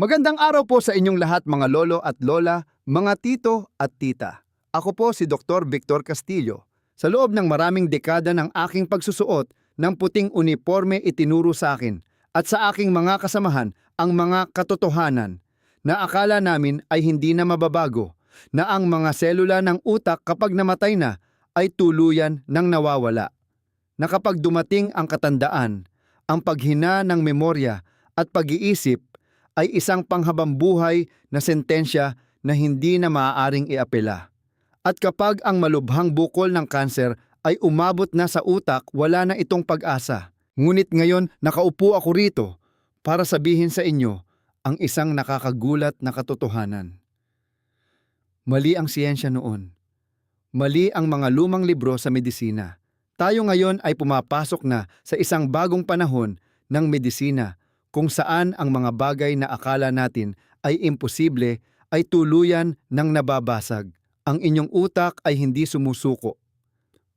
Magandang araw po sa inyong lahat mga lolo at lola, mga tito at tita. Ako po si Dr. Victor Castillo. Sa loob ng maraming dekada ng aking pagsusuot ng puting uniforme itinuro sa akin at sa aking mga kasamahan ang mga katotohanan na akala namin ay hindi na mababago, na ang mga selula ng utak kapag namatay na ay tuluyan ng nawawala. Na kapag dumating ang katandaan, ang paghina ng memorya at pag-iisip ay isang panghabambuhay na sentensya na hindi na maaaring iapela. At kapag ang malubhang bukol ng kanser ay umabot na sa utak, wala na itong pag-asa. Ngunit ngayon nakaupo ako rito para sabihin sa inyo ang isang nakakagulat na katotohanan. Mali ang siyensya noon. Mali ang mga lumang libro sa medisina. Tayo ngayon ay pumapasok na sa isang bagong panahon ng medisina kung saan ang mga bagay na akala natin ay imposible ay tuluyan ng nababasag. Ang inyong utak ay hindi sumusuko.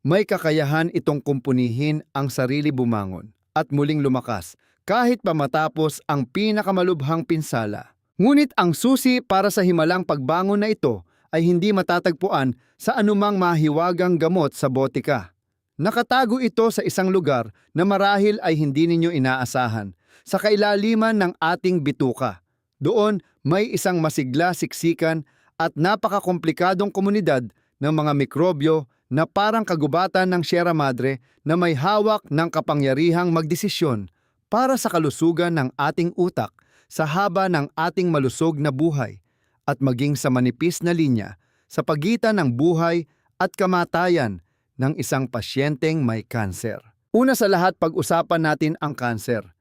May kakayahan itong kumpunihin ang sarili bumangon at muling lumakas kahit pa matapos ang pinakamalubhang pinsala. Ngunit ang susi para sa himalang pagbangon na ito ay hindi matatagpuan sa anumang mahiwagang gamot sa botika. Nakatago ito sa isang lugar na marahil ay hindi ninyo inaasahan, sa kailaliman ng ating bituka. Doon may isang masigla siksikan at napakakomplikadong komunidad ng mga mikrobyo na parang kagubatan ng Sierra Madre na may hawak ng kapangyarihang magdesisyon para sa kalusugan ng ating utak sa haba ng ating malusog na buhay at maging sa manipis na linya sa pagitan ng buhay at kamatayan ng isang pasyenteng may kanser. Una sa lahat, pag-usapan natin ang kanser.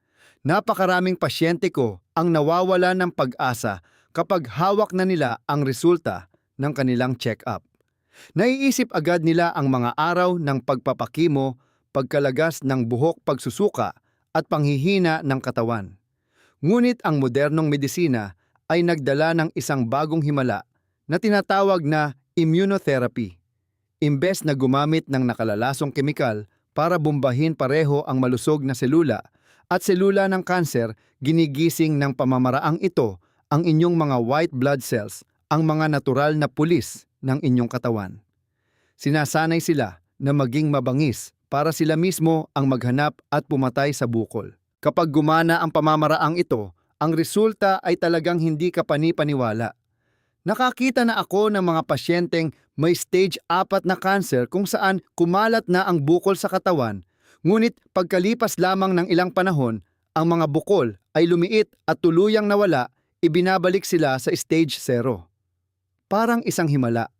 Napakaraming pasyente ko ang nawawala ng pag-asa kapag hawak na nila ang resulta ng kanilang check-up. Naiisip agad nila ang mga araw ng pagpapakimo, pagkalagas ng buhok, pagsusuka at panghihina ng katawan. Ngunit ang modernong medisina ay nagdala ng isang bagong himala na tinatawag na immunotherapy. Imbes na gumamit ng nakalalasong kemikal para bombahin pareho ang malusog na selula at selula ng kanser, ginigising ng pamamaraang ito ang inyong mga white blood cells, ang mga natural na pulis ng inyong katawan. Sinasanay sila na maging mabangis para sila mismo ang maghanap at pumatay sa bukol. Kapag gumana ang pamamaraang ito, ang resulta ay talagang hindi kapani-paniwala. Nakakita na ako ng mga pasyenteng may stage 4 na kanser kung saan kumalat na ang bukol sa katawan, ngunit pagkalipas lamang ng ilang panahon, ang mga bukol ay lumiit at tuluyang nawala, ibinabalik sila sa stage 0. Parang isang himala.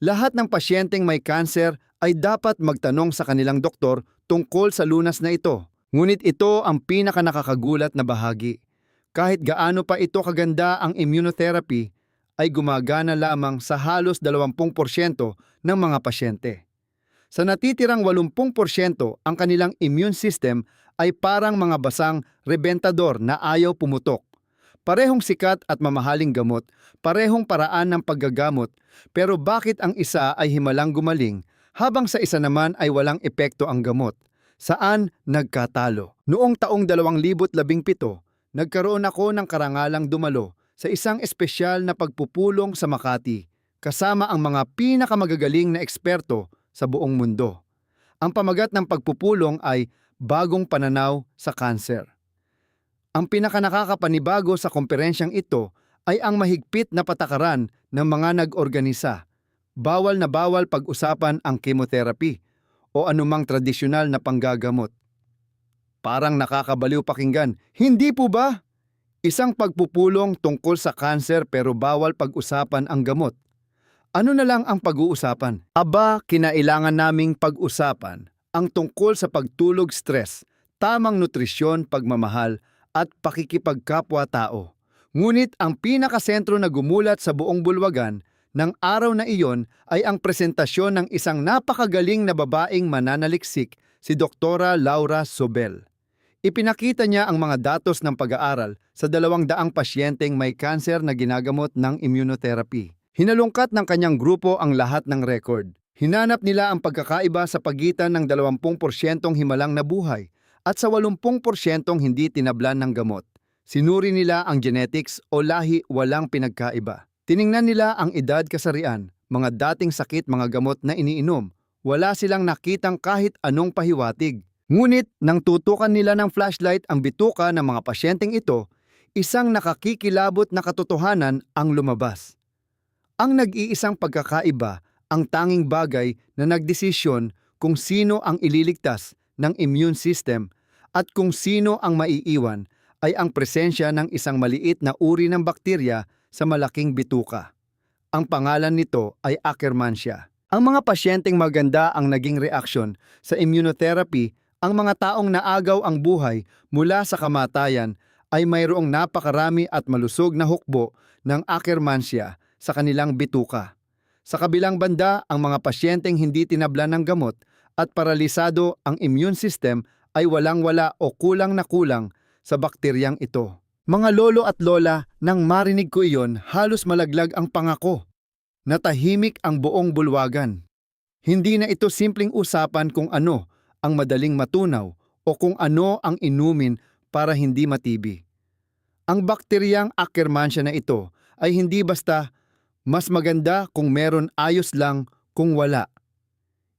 Lahat ng pasyenteng may kanser ay dapat magtanong sa kanilang doktor tungkol sa lunas na ito. Ngunit ito ang pinakanakakagulat na bahagi. Kahit gaano pa ito kaganda ang immunotherapy, ay gumagana lamang sa halos 20% ng mga pasyente. Sa natitirang 80%, ang kanilang immune system ay parang mga basang rebentador na ayaw pumutok. Parehong sikat at mamahaling gamot, parehong paraan ng paggagamot, pero bakit ang isa ay himalang gumaling habang sa isa naman ay walang epekto ang gamot? Saan nagkatalo? Noong taong 2017, nagkaroon ako ng karangalang dumalo sa isang espesyal na pagpupulong sa Makati, kasama ang mga pinakamagagaling na eksperto sa buong mundo. Ang pamagat ng pagpupulong ay Bagong Pananaw sa Kanser. Ang pinakanakakapanibago sa komperensyang ito ay ang mahigpit na patakaran ng mga nag-organisa. Bawal na bawal pag-usapan ang chemotherapy o anumang tradisyonal na panggagamot. Parang nakakabaliw pakinggan, hindi po ba? Isang pagpupulong tungkol sa kanser pero bawal pag-usapan ang gamot. Ano na lang ang pag-uusapan? Aba, kinailangan naming pag-usapan ang tungkol sa pagtulog, stress, tamang nutrisyon, pagmamahal at pakikipagkapwa-tao. Ngunit ang pinakasentro na gumulat sa buong bulwagan ng araw na iyon ay ang presentasyon ng isang napakagaling na babaeng mananaliksik, si Doktora Laura Sobel. Ipinakita niya ang mga datos ng pag-aaral sa 200 pasyenteng may kanser na ginagamot ng immunotherapy. Hinalungkat ng kanyang grupo ang lahat ng record. Hinanap nila ang pagkakaiba sa pagitan ng 20% himalang nabuhay at sa 80% hindi tinablan ng gamot. Sinuri nila ang genetics o lahi walang pinagkaiba. Tiningnan nila ang edad kasarian, mga dating sakit, mga gamot na iniinom. Wala silang nakitang kahit anong pahiwatig. Ngunit nang tutukan nila ng flashlight ang bituka ng mga pasyenteng ito, isang nakakikilabot na katotohanan ang lumabas. Ang nag-iisang pagkakaiba, ang tanging bagay na nagdesisyon kung sino ang ililigtas ng immune system at kung sino ang maiiwan ay ang presensya ng isang maliit na uri ng bakterya sa malaking bituka. Ang pangalan nito ay Akkermansia. Ang mga pasyenteng maganda ang naging reaksyon sa immunotherapy, ang mga taong naagaw ang buhay mula sa kamatayan ay mayroong napakarami at malusog na hukbo ng Akkermansia sa kanilang bituka. Sa kabilang banda, ang mga pasyenteng hindi tinablan ng gamot at paralisado ang immune system ay walang-wala o kulang na kulang sa bakteryang ito. Mga lolo at lola, nang marinig ko iyon, halos malaglag ang pangako. Natahimik ang buong bulwagan. Hindi na ito simpleng usapan kung ano ang madaling matunaw o kung ano ang inumin para hindi matibi. Ang bakteryang Akkermansia na ito ay hindi basta mas maganda kung meron, ayos lang kung wala.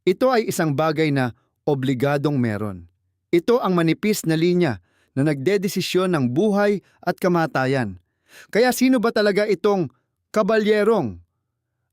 Ito ay isang bagay na obligadong meron. Ito ang manipis na linya na nagdedesisyon ng buhay at kamatayan. Kaya sino ba talaga itong kabalyerong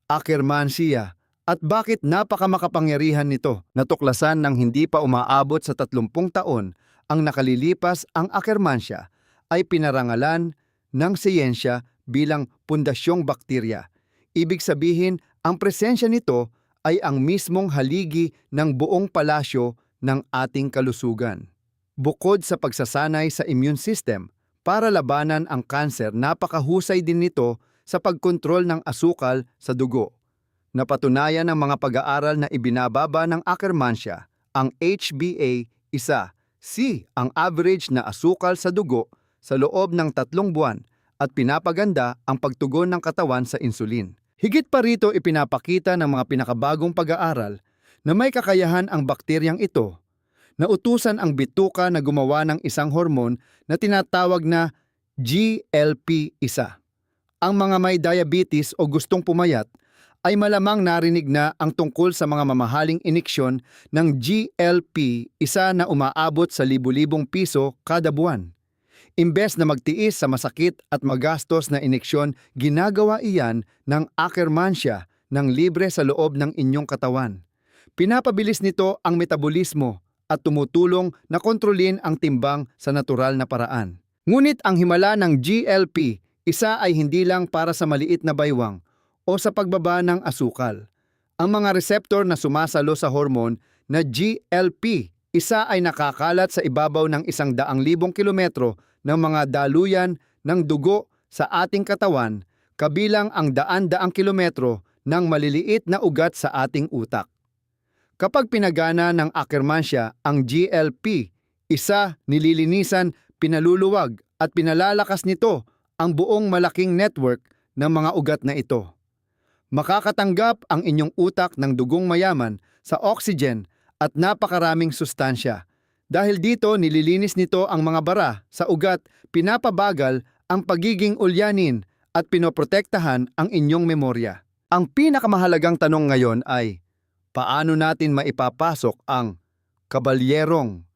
Akkermansia at bakit napakamakapangyarihan nito? Natuklasan ng hindi pa umaabot sa 30 taon ang nakalilipas, ang Akkermansia ay pinarangalan ng siyensya bilang pundasyong bakterya. Ibig sabihin, ang presensya nito ay ang mismong haligi ng buong palasyo ng ating kalusugan. Bukod sa pagsasanay sa immune system para labanan ang kanser, napakahusay din nito sa pagkontrol ng asukal sa dugo. Napatunayan ng mga pag-aaral na ibinababa ng Akkermansia ang HbA1c, ang average na asukal sa dugo, sa loob ng 3 buwan at pinapaganda ang pagtugon ng katawan sa insulin. Higit pa rito, ipinapakita ng mga pinakabagong pag-aaral na may kakayahan ang bakteryang ito na utusan ang bituka na gumawa ng isang hormone na tinatawag na GLP-1. Ang mga may diabetes o gustong pumayat ay malamang narinig na ang tungkol sa mga mamahaling ineksyon ng GLP-1 na umaabot sa libu-libong piso kada buwan. Imbes na magtiis sa masakit at magastos na ineksyon, ginagawa iyan ng Akkermansia ng libre sa loob ng inyong katawan. Pinapabilis nito ang metabolismo at tumutulong na kontrolin ang timbang sa natural na paraan. Ngunit ang himala ng GLP-1 ay hindi lang para sa maliit na baywang o sa pagbaba ng asukal. Ang mga reseptor na sumasalo sa hormone na GLP-1 ay nakakalat sa ibabaw ng 100,000 kilometro ng mga daluyan ng dugo sa ating katawan, kabilang ang daan-daang kilometro ng maliliit na ugat sa ating utak. Kapag pinagana ng Akkermansia ang GLP-1, nililinisan, pinaluluwag at pinalalakas nito ang buong malaking network ng mga ugat na ito. Makakatanggap ang inyong utak ng dugong mayaman sa oxygen at napakaraming sustansya. Dahil dito, nililinis nito ang mga bara sa ugat, pinapabagal ang pagiging ulyanin at pinoprotektahan ang inyong memorya. Ang pinakamahalagang tanong ngayon ay, paano natin maipapasok ang kabalyerong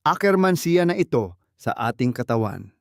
Akkermansia na ito sa ating katawan?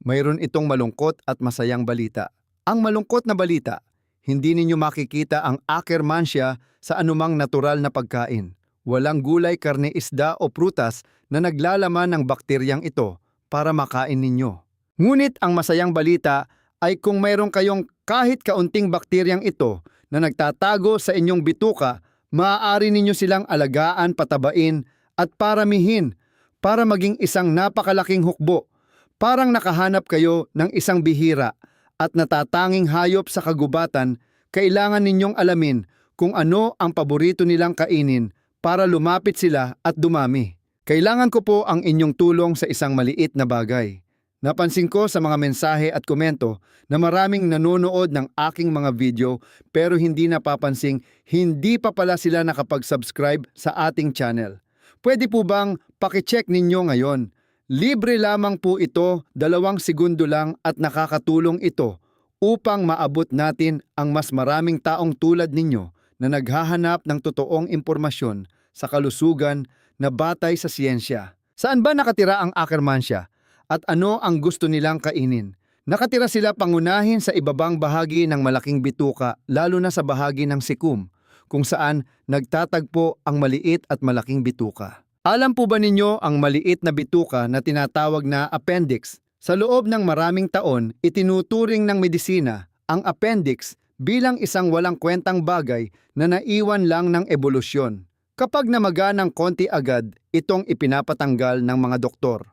Mayroon itong malungkot at masayang balita. Ang malungkot na balita, hindi ninyo makikita ang Akkermansia sa anumang natural na pagkain. Walang gulay, karne, isda o prutas na naglalaman ng bakteryang ito para makain ninyo. Ngunit ang masayang balita ay kung mayroon kayong kahit kaunting bakteryang ito na nagtatago sa inyong bituka, maaari ninyo silang alagaan, patabain at paramihin para maging isang napakalaking hukbo. Parang nakahanap kayo ng isang bihira at natatanging hayop sa kagubatan, kailangan ninyong alamin kung ano ang paborito nilang kainin para lumapit sila at dumami. Kailangan ko po ang inyong tulong sa isang maliit na bagay. Napansin ko sa mga mensahe at komento na maraming nanonood ng aking mga video pero hindi napapansing hindi pa pala sila nakapag-subscribe sa ating channel. Pwede po bang pakicheck ninyo ngayon? Libre lamang po ito, 2 segundo lang at nakakatulong ito upang maabot natin ang mas maraming taong tulad ninyo na naghahanap ng totoong impormasyon sa kalusugan na batay sa siyensya. Saan ba nakatira ang Akkermansia? At ano ang gusto nilang kainin? Nakatira sila pangunahin sa ibabang bahagi ng malaking bituka, lalo na sa bahagi ng sikum, kung saan nagtatagpo ang maliit at malaking bituka. Alam po ba ninyo ang maliit na bituka na tinatawag na appendix? Sa loob ng maraming taon, itinuturing ng medisina ang appendix bilang isang walang kwentang bagay na naiwan lang ng ebolusyon. Kapag namaga ng konti agad, itong ipinapatanggal ng mga doktor.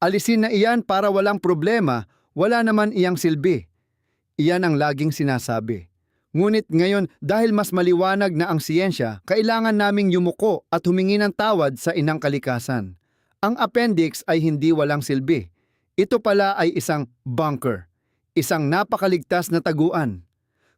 Alisin na iyan para walang problema, wala naman iyang silbi. Iyan ang laging sinasabi. Ngunit ngayon, dahil mas maliwanag na ang siyensya, kailangan naming yumuko at humingi ng tawad sa inang kalikasan. Ang appendix ay hindi walang silbi. Ito pala ay isang bunker, isang napakaligtas na taguan.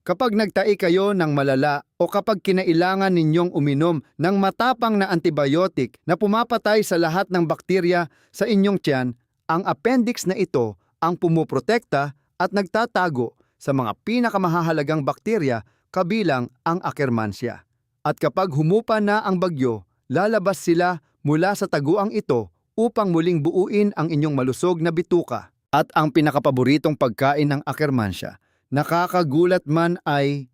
Kapag nagtai kayo ng malala o kapag kinailangan ninyong uminom ng matapang na antibiotic na pumapatay sa lahat ng bakterya sa inyong tiyan, ang appendix na ito ang pumuprotekta at nagtatago sa mga pinakamahahalagang bakterya kabilang ang Akkermansia. At kapag humupa na ang bagyo, lalabas sila mula sa taguang ito upang muling buuin ang inyong malusog na bituka. At ang pinakapaboritong pagkain ng Akkermansia, nakakagulat man, ay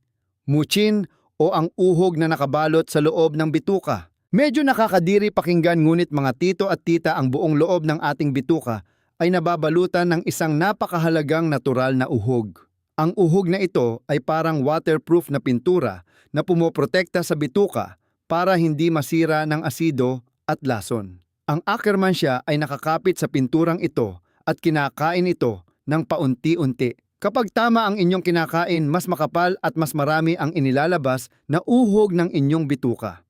muchin o ang uhog na nakabalot sa loob ng bituka. Medyo nakakadiri pakinggan, ngunit mga tito at tita, ang buong loob ng ating bituka ay nababalutan ng isang napakahalagang natural na uhog. Ang uhog na ito ay parang waterproof na pintura na pumoprotekta sa bituka para hindi masira ng asido at lason. Ang Akkermansia ay nakakapit sa pinturang ito at kinakain ito ng paunti-unti. Kapag tama ang inyong kinakain, mas makapal at mas marami ang inilalabas na uhog ng inyong bituka.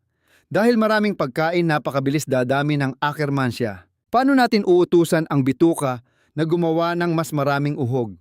Dahil maraming pagkain, napakabilis dadami ng Akkermansia. Paano natin uutusan ang bituka na gumawa ng mas maraming uhog?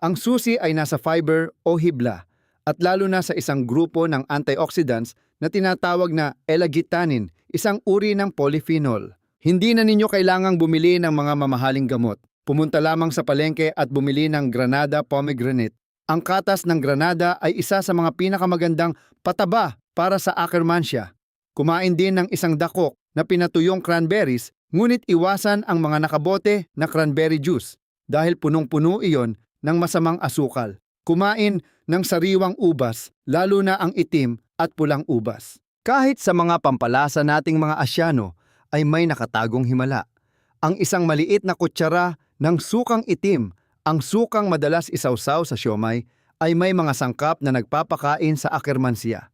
Ang susi ay nasa fiber o hibla, at lalo na sa isang grupo ng antioxidants na tinatawag na L-gitanin, isang uri ng polyphenol. Hindi na ninyo kailangang bumili ng mga mamahaling gamot. Pumunta lamang sa palengke at bumili ng Granada pomegranate. Ang katas ng Granada ay isa sa mga pinakamagandang pataba para sa Akkermansia. Kumain din ng isang dakok na pinatuyong cranberries, ngunit iwasan ang mga nakabote na cranberry juice dahil punong-puno iyon ng masamang asukal. Kumain ng sariwang ubas, lalo na ang itim at pulang ubas. Kahit sa mga pampalasa nating mga Asyano ay may nakatagong himala. Ang isang maliit na kutsara ng sukang itim, ang sukang madalas isawsaw sa siomai, ay may mga sangkap na nagpapakain sa Akkermansia.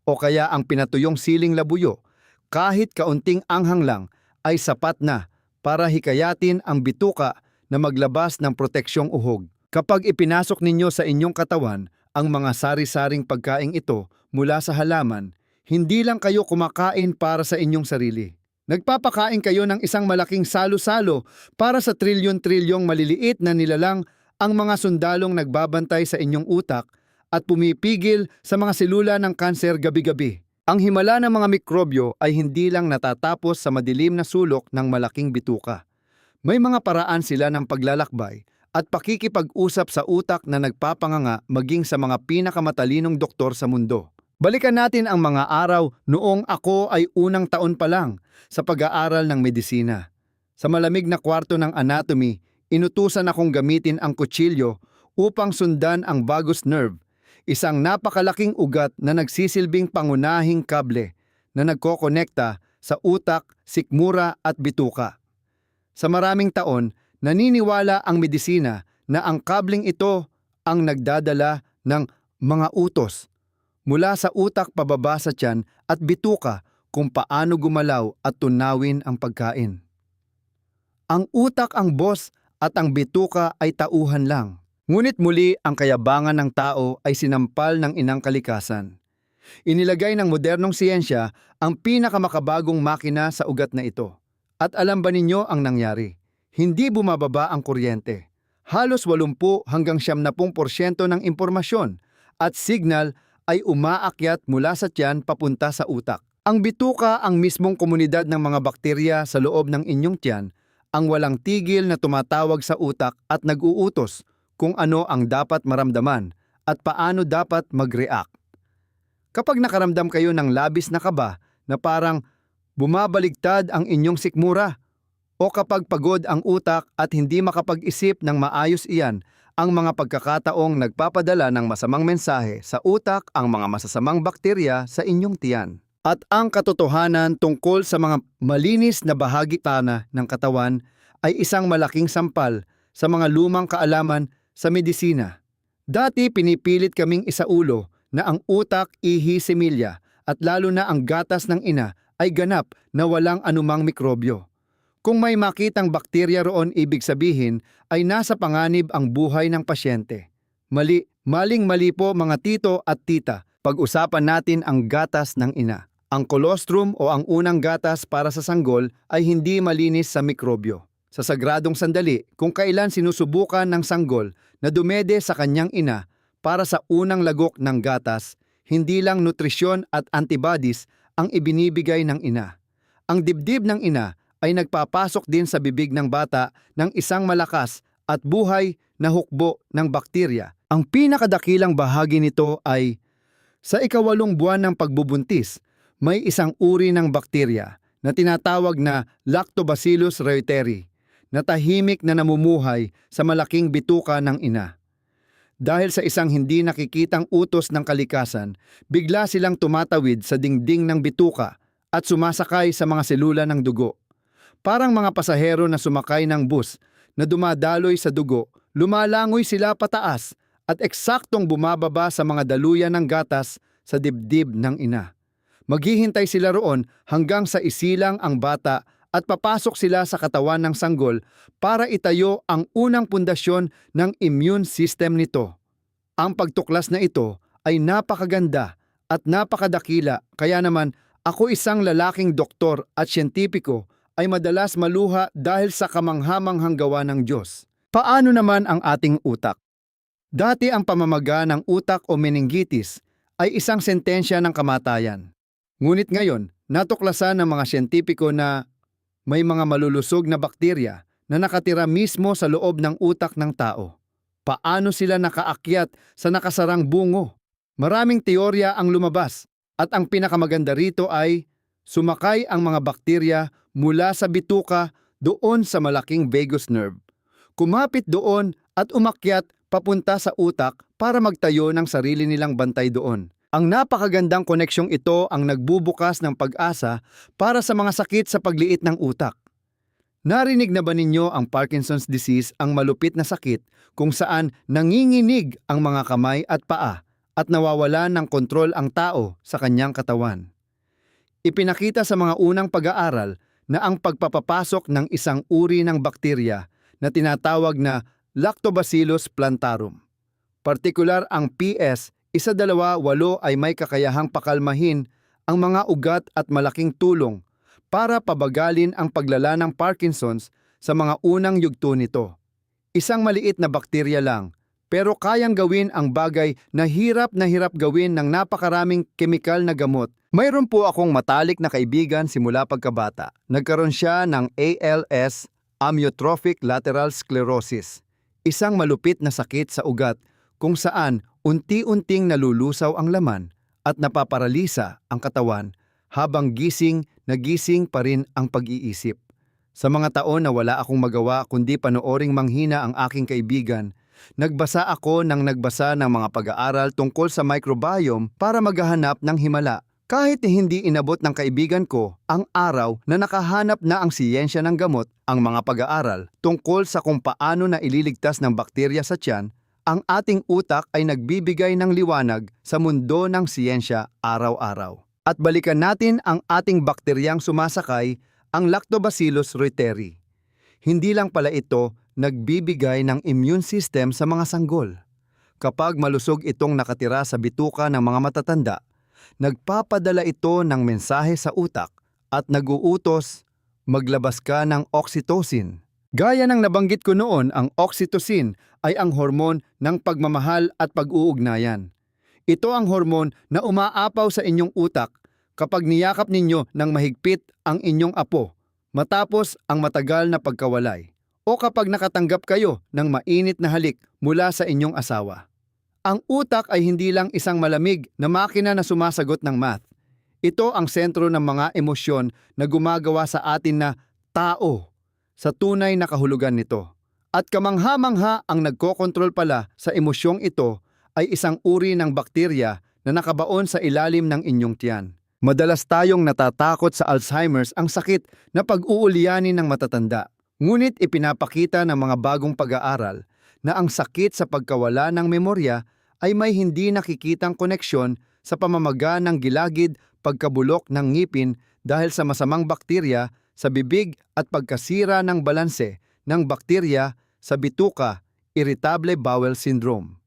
O kaya ang pinatuyong siling labuyo, kahit kaunting anghang lang, ay sapat na para hikayatin ang bituka na maglabas ng proteksyong uhog. Kapag ipinasok ninyo sa inyong katawan ang mga sari-saring pagkaing ito mula sa halaman, hindi lang kayo kumakain para sa inyong sarili. Nagpapakain kayo ng isang malaking salo-salo para sa trilyon-trilyong maliliit na nilalang, ang mga sundalong nagbabantay sa inyong utak at pumipigil sa mga selula ng kanser gabi-gabi. Ang himala ng mga mikrobyo ay hindi lang natatapos sa madilim na sulok ng malaking bituka. May mga paraan sila ng paglalakbay at pakikipag-usap sa utak na nagpapanganga maging sa mga pinakamatalinong doktor sa mundo. Balikan natin ang mga araw noong ako ay unang taon pa lang sa pag-aaral ng medisina. Sa malamig na kwarto ng anatomy, inutusan akong gamitin ang kutsilyo upang sundan ang vagus nerve, isang napakalaking ugat na nagsisilbing pangunahing kable na nagkokonekta sa utak, sikmura at bituka. Sa maraming taon, naniniwala ang medisina na ang kableng ito ang nagdadala ng mga utos mula sa utak pababa sa tiyan at bituka kung paano gumalaw at tunawin ang pagkain. Ang utak ang boss at ang bituka ay tauhan lang. Ngunit muli, ang kayabangan ng tao ay sinampal ng inang kalikasan. Inilagay ng modernong siyensya ang pinakamakabagong makina sa ugat na ito. At alam ba ninyo ang nangyari? Hindi bumababa ang kuryente. Halos 80 hanggang 70% ng impormasyon at signal ay umaakyat mula sa tiyan papunta sa utak. Ang bituka, ang mismong komunidad ng mga bakterya sa loob ng inyong tiyan, ang walang tigil na tumatawag sa utak at nag-uutos kung ano ang dapat maramdaman at paano dapat mag-react. Kapag nakaramdam kayo ng labis na kaba na parang bumabaligtad ang inyong sikmura, o kapag pagod ang utak at hindi makapag-isip ng maayos, iyan ang mga pagkakataong nagpapadala ng masamang mensahe sa utak ang mga masasamang bakterya sa inyong tiyan. At ang katotohanan tungkol sa mga malinis na bahagi ng katawan ay isang malaking sampal sa mga lumang kaalaman sa medisina. Dati pinipilit kaming isaulo na ang utak, ihi, similya at lalo na ang gatas ng ina ay ganap na walang anumang mikrobyo. Kung may makitang bakterya roon, ibig sabihin ay nasa panganib ang buhay ng pasyente. Maling-mali po mga tito at tita. Pag-usapan natin ang gatas ng ina. Ang colostrum o ang unang gatas para sa sanggol ay hindi malinis sa mikrobyo. Sa sagradong sandali, kung kailan sinusubukan ng sanggol na dumede sa kanyang ina para sa unang lagok ng gatas, hindi lang nutrisyon at antibodies ang ibinibigay ng ina. Ang dibdib ng ina ay nagpapasok din sa bibig ng bata ng isang malakas at buhay na hukbo ng bakterya. Ang pinakadakilang bahagi nito ay sa ika-8 buwan ng pagbubuntis, may isang uri ng bakterya na tinatawag na Lactobacillus reuteri na tahimik na namumuhay sa malaking bituka ng ina. Dahil sa isang hindi nakikitang utos ng kalikasan, bigla silang tumatawid sa dingding ng bituka at sumasakay sa mga selula ng dugo. Parang mga pasahero na sumakay ng bus na dumadaloy sa dugo, lumalangoy sila pataas at eksaktong bumababa sa mga daluyan ng gatas sa dibdib ng ina. Maghihintay sila roon hanggang sa isilang ang bata at papasok sila sa katawan ng sanggol para itayo ang unang pundasyon ng immune system nito. Ang pagtuklas na ito ay napakaganda at napakadakila, kaya naman ako, isang lalaking doktor at siyentipiko, ay madalas maluha dahil sa kamanghamanghang gawa ng Diyos. Paano naman ang ating utak? Dati ang pamamaga ng utak o meningitis ay isang sentensya ng kamatayan. Ngunit ngayon, natuklasan ng mga siyentipiko na may mga malulusog na bakterya na nakatira mismo sa loob ng utak ng tao. Paano sila nakaakyat sa nakasarang bungo? Maraming teorya ang lumabas at ang pinakamaganda rito ay sumakay ang mga bakterya mula sa bituka doon sa malaking vagus nerve. Kumapit doon at umakyat papunta sa utak para magtayo ng sarili nilang bantay doon. Ang napakagandang koneksyong ito ang nagbubukas ng pag-asa para sa mga sakit sa pagliit ng utak. Narinig na ba ninyo ang Parkinson's disease, ang malupit na sakit kung saan nanginginig ang mga kamay at paa at nawawalan ng kontrol ang tao sa kanyang katawan? Ipinakita sa mga unang pag-aaral na ang pagpapapasok ng isang uri ng bakterya na tinatawag na Lactobacillus plantarum, partikular ang PS128, ay may kakayahang pakalmahin ang mga ugat at malaking tulong para pabagalin ang paglala ng Parkinson's sa mga unang yugto nito. Isang maliit na bakterya lang, pero kayang gawin ang bagay na hirap gawin ng napakaraming kemikal na gamot. Mayroon po akong matalik na kaibigan simula pagkabata. Nagkaroon siya ng ALS, amyotrophic lateral sclerosis, isang malupit na sakit sa ugat kung saan unti-unting nalulusaw ang laman at napaparalisa ang katawan habang gising pa rin ang pag-iisip. Sa mga taon na wala akong magawa kundi panooring manghina ang aking kaibigan, nagbasa ng mga pag-aaral tungkol sa microbiome para maghahanap ng himala. Kahit hindi inabot ng kaibigan ko ang araw na nakahanap na ang siyensya ng gamot, ang mga pag-aaral tungkol sa kung paano na ililigtas ng bakterya sa tiyan, ang ating utak ay nagbibigay ng liwanag sa mundo ng siyensya araw-araw. At balikan natin ang ating bakteryang sumasakay, ang Lactobacillus reuteri. Hindi lang pala ito nagbibigay ng immune system sa mga sanggol. Kapag malusog itong nakatira sa bituka ng mga matatanda, nagpapadala ito ng mensahe sa utak at nag-uutos, maglabas ka ng oxytocin. Gaya ng nabanggit ko noon, ang oxytocin ay ang hormon ng pagmamahal at pag-uugnayan. Ito ang hormon na umaapaw sa inyong utak kapag niyakap ninyo ng mahigpit ang inyong apo, matapos ang matagal na pagkawalay, o kapag nakatanggap kayo ng mainit na halik mula sa inyong asawa. Ang utak ay hindi lang isang malamig na makina na sumasagot ng math. Ito ang sentro ng mga emosyon na gumagawa sa atin na tao sa tunay na kahulugan nito. At kamangha-mangha ang nagkokontrol pala sa emosyong ito ay isang uri ng bakterya na nakabaon sa ilalim ng inyong tiyan. Madalas tayong natatakot sa Alzheimer's, ang sakit na pag-uulianin ng matatanda. Ngunit ipinapakita ng mga bagong pag-aaral na ang sakit sa pagkawala ng memorya ay may hindi nakikitang koneksyon sa pamamaga ng gilagid, pagkabulok ng ngipin dahil sa masamang bakterya sa bibig at pagkasira ng balanse ng bakterya sa bituka, irritable bowel syndrome.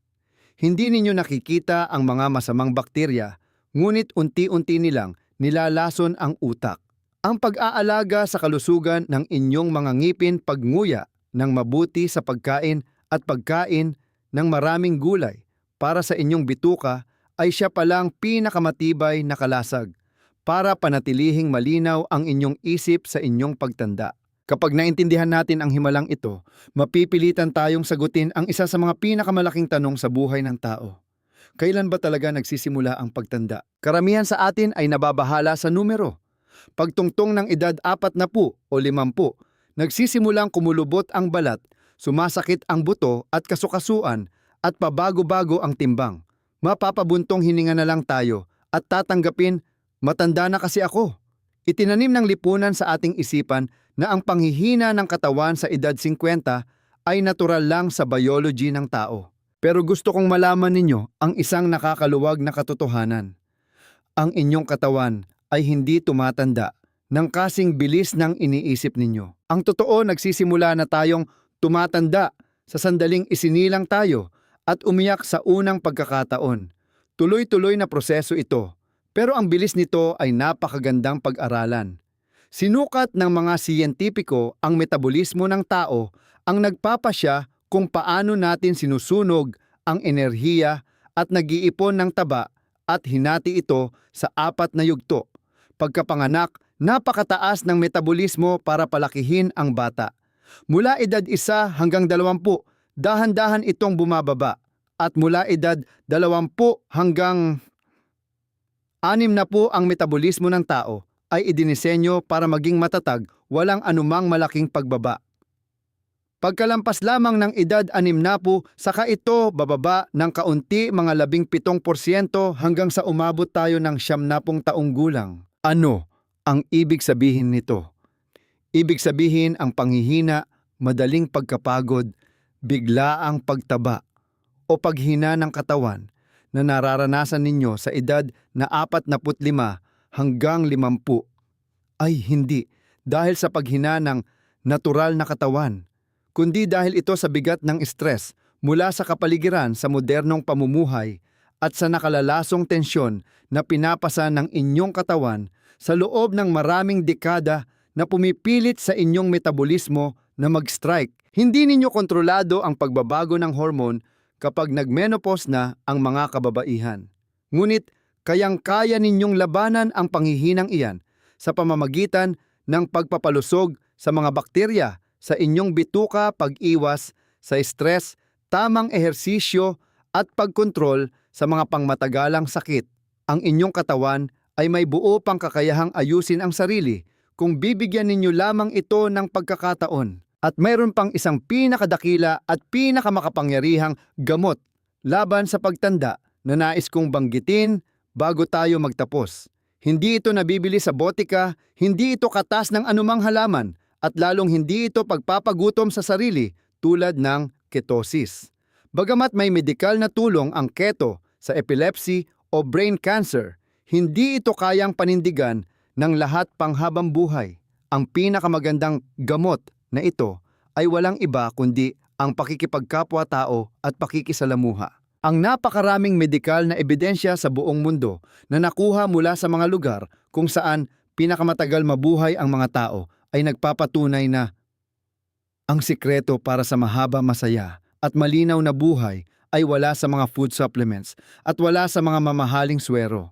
Hindi ninyo nakikita ang mga masamang bakterya, ngunit unti-unti nilang nilalason ang utak. Ang pag-aalaga sa kalusugan ng inyong mga ngipin, pagnguya ng mabuti sa pagkain at pagkain ng maraming gulay para sa inyong bituka ay siya palang pinakamatibay na kalasag para panatilihing malinaw ang inyong isip sa inyong pagtanda. Kapag naintindihan natin ang himalang ito, mapipilitan tayong sagutin ang isa sa mga pinakamalaking tanong sa buhay ng tao. Kailan ba talaga nagsisimula ang pagtanda? Karamihan sa atin ay nababahala sa numero. Pagtungtong ng edad 40 o 50, nagsisimulang kumulubot ang balat, sumasakit ang buto at kasukasuan at pabago-bago ang timbang. Mapapabuntong hininga na lang tayo at tatanggapin, matanda na kasi ako. Itinanim ng lipunan sa ating isipan na ang panghihina ng katawan sa edad 50 ay natural lang sa biology ng tao. Pero gusto kong malaman ninyo ang isang nakakaluwag na katotohanan. Ang inyong katawan ay hindi tumatanda ng kasing bilis ng iniisip ninyo. Ang totoo, nagsisimula na tayong tumatanda sa sandaling isinilang tayo at umiyak sa unang pagkakataon. Tuloy-tuloy na proseso ito, pero ang bilis nito ay napakagandang pag-aralan. Sinukat ng mga siyentipiko ang metabolismo ng tao ang nagpapasya kung paano natin sinusunog ang enerhiya at nag-iipon ng taba at hinati ito sa 4 na yugto. Pagkapanganak, napakataas ng metabolismo para palakihin ang bata. Mula edad 1 hanggang 20, dahan-dahan itong bumababa. At mula edad 20 hanggang 60 ang metabolismo ng tao ay idinisenyo para maging matatag, walang anumang malaking pagbaba. Pagkalampas lamang ng edad 60, saka ito bababa ng kaunti, mga 17% hanggang sa umabot tayo ng 90 taong gulang. Ano ang ibig sabihin nito? Ibig sabihin ang panghihina, madaling pagkapagod, biglaang pagtaba o paghina ng katawan na nararanasan ninyo sa edad na 45 hanggang 50 ay hindi dahil sa paghina ng natural na katawan, kundi dahil ito sa bigat ng stress mula sa kapaligiran sa modernong pamumuhay at sa nakalalasong tensyon na pinapasa ng inyong katawan sa loob ng maraming dekada na pumipilit sa inyong metabolismo na mag-strike. Hindi ninyo kontrolado ang pagbabago ng hormone kapag nagmenopause na ang mga kababaihan. Ngunit kayang-kaya ninyong labanan ang panghihinang iyan sa pamamagitan ng pagpapalusog sa mga bakterya sa inyong bituka, pag-iwas sa stress, tamang ehersisyo at pagkontrol sa mga pangmatagalang sakit. Ang inyong katawan ay may buo pang kakayahang ayusin ang sarili kung bibigyan ninyo lamang ito ng pagkakataon. At mayroon pang isang pinakadakila at pinakamakapangyarihang gamot laban sa pagtanda na nais kong banggitin bago tayo magtapos. Hindi ito nabibili sa botika, hindi ito katas ng anumang halaman, at lalong hindi ito pagpapagutom sa sarili tulad ng ketosis. Bagamat may medikal na tulong ang keto sa epilepsy o brain cancer, hindi ito kayang panindigan ng lahat panghabang buhay. Ang pinakamagandang gamot na ito ay walang iba kundi ang pakikipagkapwa-tao at pakikisalamuha. Ang napakaraming medikal na ebidensya sa buong mundo na nakuha mula sa mga lugar kung saan pinakamatagal mabuhay ang mga tao ay nagpapatunay na ang sikreto para sa mahaba, masaya at malinaw na buhay ay wala sa mga food supplements at wala sa mga mamahaling swero.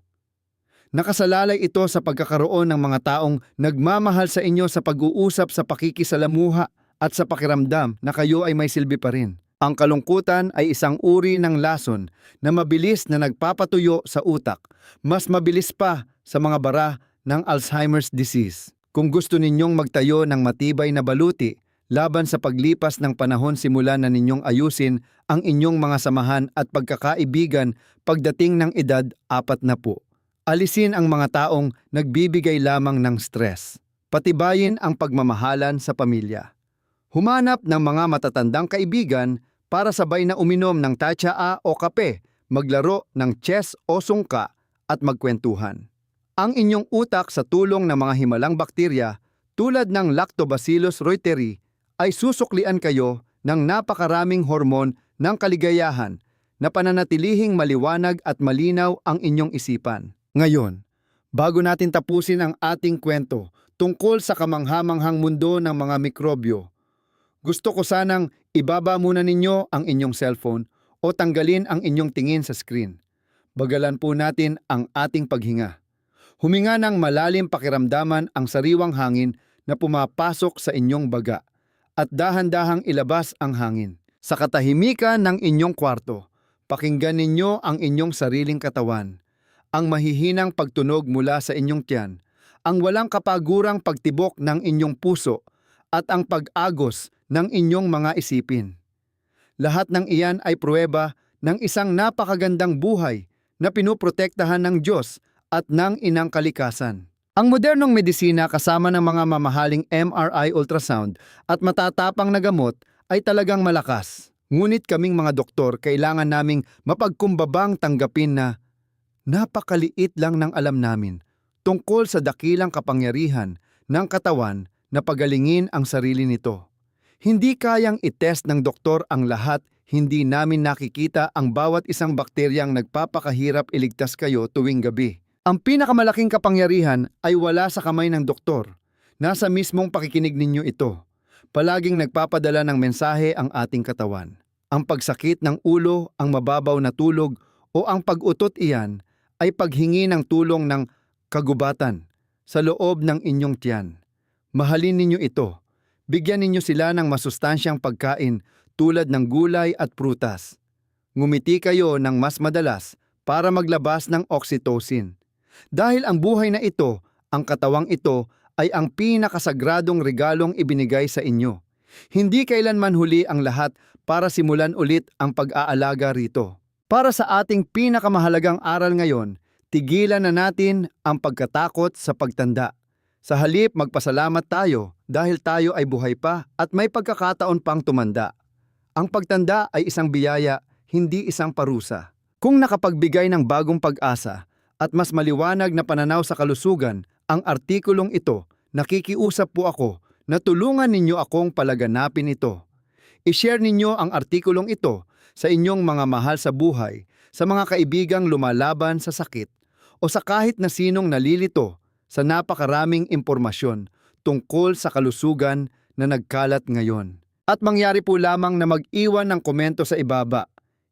Nakasalalay ito sa pagkakaroon ng mga taong nagmamahal sa inyo sa pag-uusap sa pakikisalamuha at sa pakiramdam na kayo ay may silbi pa rin. Ang kalungkutan ay isang uri ng lason na mabilis na nagpapatuyo sa utak, mas mabilis pa sa mga bara ng Alzheimer's disease. Kung gusto ninyong magtayo ng matibay na baluti laban sa paglipas ng panahon, simulan na ninyong ayusin ang inyong mga samahan at pagkakaibigan pagdating ng edad 40. Alisin ang mga taong nagbibigay lamang ng stress. Patibayin ang pagmamahalan sa pamilya. Humanap ng mga matatandang kaibigan para sabay na uminom ng tatsaa o kape, maglaro ng chess o sungka at magkwentuhan. Ang inyong utak sa tulong ng mga himalang bakterya tulad ng Lactobacillus reuteri ay susuklian kayo ng napakaraming hormon ng kaligayahan na pananatilihing maliwanag at malinaw ang inyong isipan. Ngayon, bago natin tapusin ang ating kwento tungkol sa kamanghamanghang mundo ng mga mikrobyo, gusto ko sanang ibaba muna ninyo ang inyong cellphone o tanggalin ang inyong tingin sa screen. Bagalan po natin ang ating paghinga. Huminga ng malalim, pakiramdaman ang sariwang hangin na pumapasok sa inyong baga at dahan-dahang ilabas ang hangin. Sa katahimikan ng inyong kwarto, pakinggan ninyo ang inyong sariling katawan. Ang mahihinang pagtunog mula sa inyong tiyan, ang walang kapagurang pagtibok ng inyong puso, at ang pag-agos ng inyong mga isipin. Lahat ng iyan ay pruweba ng isang napakagandang buhay na pinuprotektahan ng Diyos at ng inang kalikasan. Ang modernong medisina kasama ng mga mamahaling MRI ultrasound at matatapang na gamot ay talagang malakas. Ngunit kaming mga doktor kailangan naming mapagkumbabang tanggapin na napakaliit lang ng alam namin tungkol sa dakilang kapangyarihan ng katawan na pagalingin ang sarili nito. Hindi kayang itest ng doktor ang lahat, hindi namin nakikita ang bawat isang bakteryang nagpapakahirap iligtas kayo tuwing gabi. Ang pinakamalaking kapangyarihan ay wala sa kamay ng doktor. Nasa mismong pakikinig ninyo ito. Palaging nagpapadala ng mensahe ang ating katawan. Ang pagsakit ng ulo, ang mababaw na tulog, o ang pag-utot, iyan ay paghingi ng tulong ng kagubatan sa loob ng inyong tiyan. Mahalin ninyo ito. Bigyan ninyo sila ng masustansyang pagkain tulad ng gulay at prutas. Ngumiti kayo ng mas madalas para maglabas ng oxytocin. Dahil ang buhay na ito, ang katawang ito, ay ang pinakasagradong regalong ibinigay sa inyo. Hindi kailanman huli ang lahat para simulan ulit ang pag-aalaga rito. Para sa ating pinakamahalagang aral ngayon, tigilan na natin ang pagkatakot sa pagtanda. Sa halip, magpasalamat tayo dahil tayo ay buhay pa at may pagkakataon pang tumanda. Ang pagtanda ay isang biyaya, hindi isang parusa. Kung nakapagbigay ng bagong pag-asa at mas maliwanag na pananaw sa kalusugan, ang artikulong ito, nakikiusap po ako na tulungan ninyo akong palaganapin ito. I-share ninyo ang artikulong ito sa inyong mga mahal sa buhay, sa mga kaibigang lumalaban sa sakit, o sa kahit na sinong nalilito sa napakaraming impormasyon tungkol sa kalusugan na nagkalat ngayon. At mangyari po lamang na mag-iwan ng komento sa ibaba.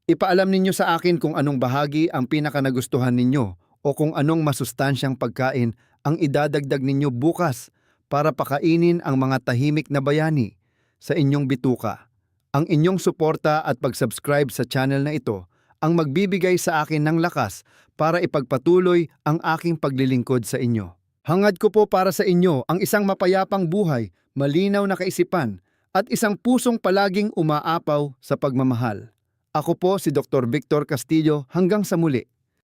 Ipaalam ninyo sa akin kung anong bahagi ang pinakanagustuhan ninyo o kung anong masustansyang pagkain ang idadagdag ninyo bukas para pakainin ang mga tahimik na bayani sa inyong bituka. Ang inyong suporta at pag-subscribe sa channel na ito ang magbibigay sa akin ng lakas para ipagpatuloy ang aking paglilingkod sa inyo. Hangad ko po para sa inyo ang isang mapayapang buhay, malinaw na kaisipan, at isang pusong palaging umaapaw sa pagmamahal. Ako po si Dr. Victor Castillo, hanggang sa muli.